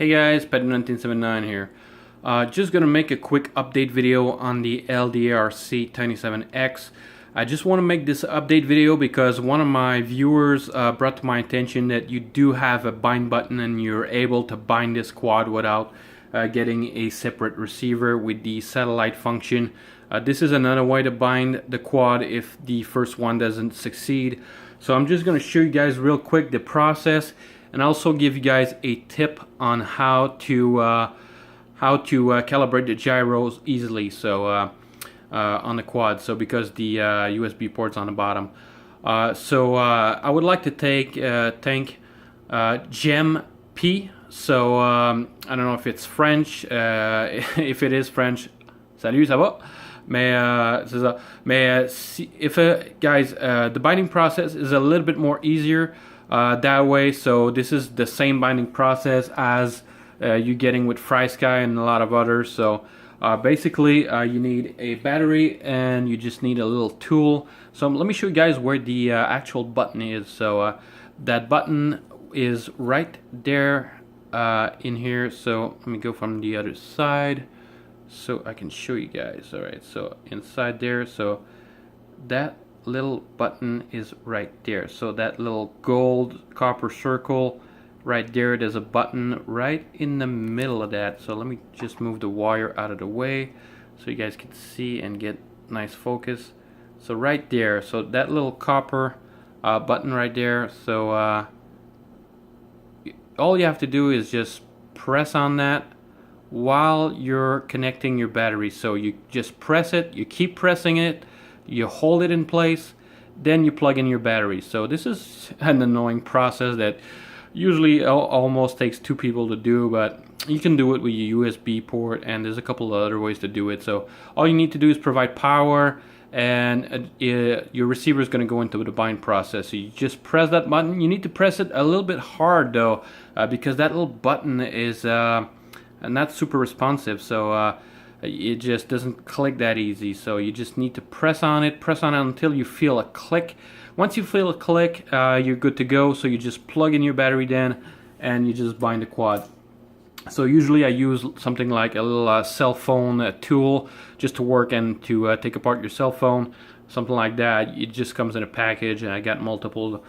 Hey guys, Pet1979 here. Just gonna make a quick update video on the LDARC Tiny 7X. I just want to make this update video because one of my viewers brought to my attention that you do have a bind button and you're able to bind this quad without getting a separate receiver with the satellite function. This is another way to bind the quad if the first one doesn't succeed. So I'm just going to show you guys real quick the process and also give you guys a tip on how to calibrate the gyros easily. So on the quad, so because the USB port's on the bottom. I would like to thank Gem P. So I don't know if it's French. If it is French, salut, ça va? Mais c'est ça. Mais guys, the binding process is a little bit more easier that way. So this is the same binding process as you're getting with FrSky and a lot of others. So basically you need a battery and you just need a little tool. So let me show you guys where the actual button is. So that button is right there in here. So let me go from the other side so I can show you guys. Alright, so inside there, so that little button is right there. So that little gold copper circle right there, there's a button right in the middle of that. So let me just move the wire out of the way so you guys can see and get nice focus. So right there, so that little copper button right there. So all you have to do is just press on that while you're connecting your battery. So you just press it, you keep pressing it, you hold it in place, then you plug in your battery. So this is an annoying process that usually almost takes two people to do, but you can do it with your USB port, and there's a couple of other ways to do it. So all you need to do is provide power, and your receiver is going to go into the bind process. So you just press that button. You need to press it a little bit hard though, because that little button is not super responsive. So it just doesn't click that easy. So you just need to press on it until you feel a click. Once you feel a click, you're good to go. So you just plug in your battery then, and you just bind the quad. So usually I use something like a little cell phone tool just to work and to take apart your cell phone, something like that. It just comes in a package, and I got multiple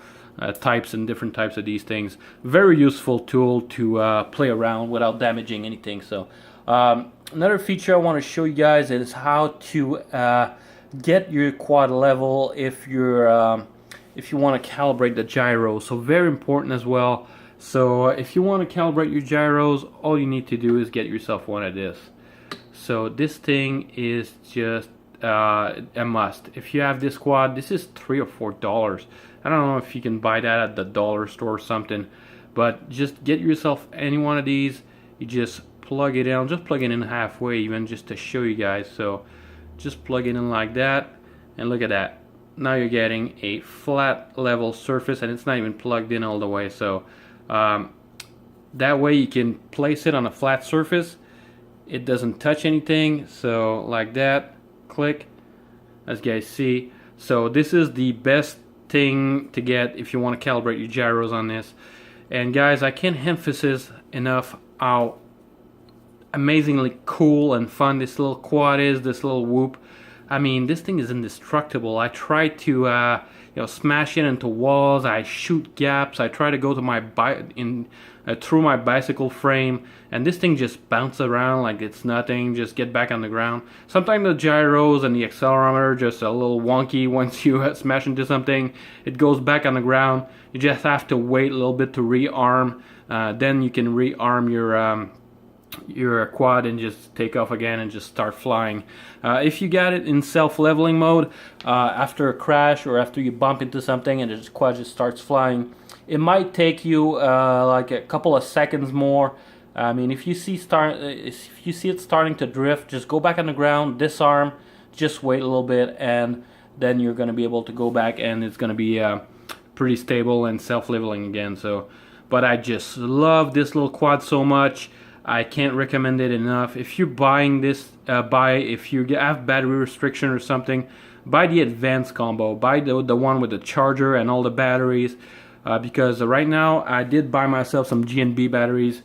types and different types of these things. Very useful tool to play around without damaging anything. So another feature I want to show you guys is how to get your quad level if you want to calibrate the gyros. So very important as well. So if you want to calibrate your gyros, all you need to do is get yourself one of this. So this thing is just a must. If you have this quad, this is $3 or $4. I don't know if you can buy that at the dollar store or something, but just get yourself any one of these. You just plug it in. I'll just plug it in halfway even just to show you guys. So just plug it in like that, and look at that. Now you're getting a flat level surface, and it's not even plugged in all the way. So that way you can place it on a flat surface. It doesn't touch anything. So like that, click, as you guys see. So this is the best thing to get if you want to calibrate your gyros on this. And guys, I can't emphasize enough how amazingly cool and fun this little quad is, this little whoop. I mean, this thing is indestructible. I try to smash it into walls. I shoot gaps. I try to go to my through my bicycle frame, and this thing just bounces around like it's nothing. Just get back on the ground. Sometimes the gyros and the accelerometer just a little wonky. Once you smash into something, it goes back on the ground. You just have to wait a little bit to rearm. Then you can rearm your quad and just take off again and just start flying. If you got it in self-leveling mode, after a crash or after you bump into something and the quad just starts flying, it might take you like a couple of seconds more. I mean, if you see it starting to drift, just go back on the ground, disarm, just wait a little bit, and then you're going to be able to go back, and it's going to be pretty stable and self-leveling again. So, but I just love this little quad so much. I can't recommend it enough. If you're buying this, if you have battery restriction or something, buy the advanced combo. Buy the one with the charger and all the batteries, because right now I did buy myself some GNB batteries,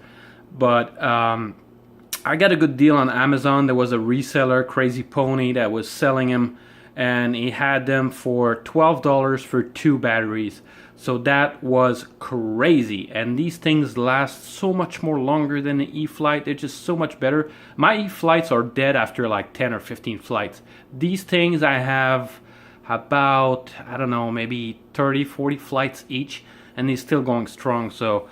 but I got a good deal on Amazon. There was a reseller, Crazy Pony, that was selling them, and he had them for $12 for 2 batteries. So that was crazy. And these things last so much more longer than the E-flite. They're just so much better. My E-flites are dead after like 10 or 15 flights. These things I have about, I don't know, maybe 30, 40 flights each, and they're still going strong. So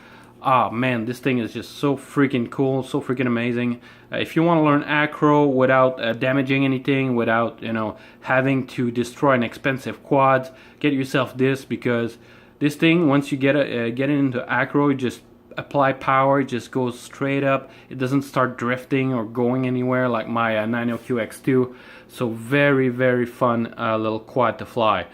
ah, man, this thing is just so freaking cool, so freaking amazing. If you want to learn acro without damaging anything, without, you know, having to destroy an expensive quads, get yourself this, because this thing, once you get it into acro, you just apply power, it just goes straight up. It doesn't start drifting or going anywhere like my 90QX2. So very, very fun little quad to fly.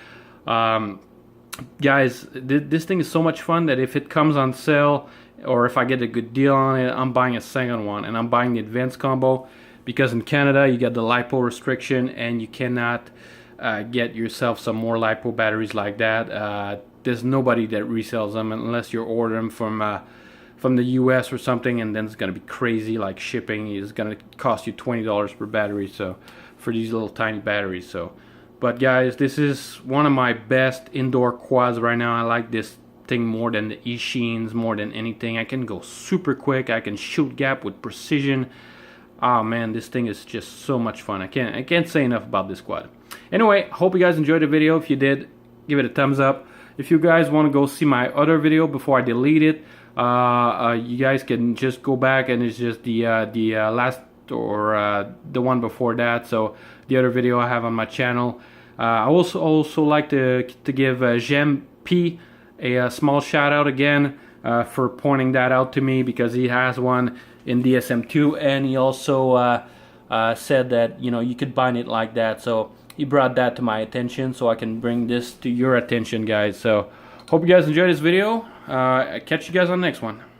Guys, this thing is so much fun that if it comes on sale, or if I get a good deal on it, I'm buying a second one, and I'm buying the advanced combo, because in Canada you get the LiPo restriction and you cannot get yourself some more LiPo batteries like that. There's nobody that resells them unless you order them from the US or something, and then it's gonna be crazy. Like shipping is gonna cost you $20 per battery, so for these little tiny batteries. So but guys, this is one of my best indoor quads right now. I like this thing more than the Eachiens, more than anything. I can go super quick, I can shoot gap with precision. Oh man, this thing is just so much fun. I can't say enough about this quad. Anyway, hope you guys enjoyed the video. If you did, give it a thumbs up. If you guys want to go see my other video before I delete it, you guys can just go back, and it's just the last, or the one before that. So the other video I have on my channel. I also like to give Jem P a small shout out again for pointing that out to me, because he has one in DSM2, and he also said that, you know, you could bind it like that. So he brought that to my attention, so I can bring this to your attention, guys. So hope you guys enjoyed this video. Catch you guys on the next one.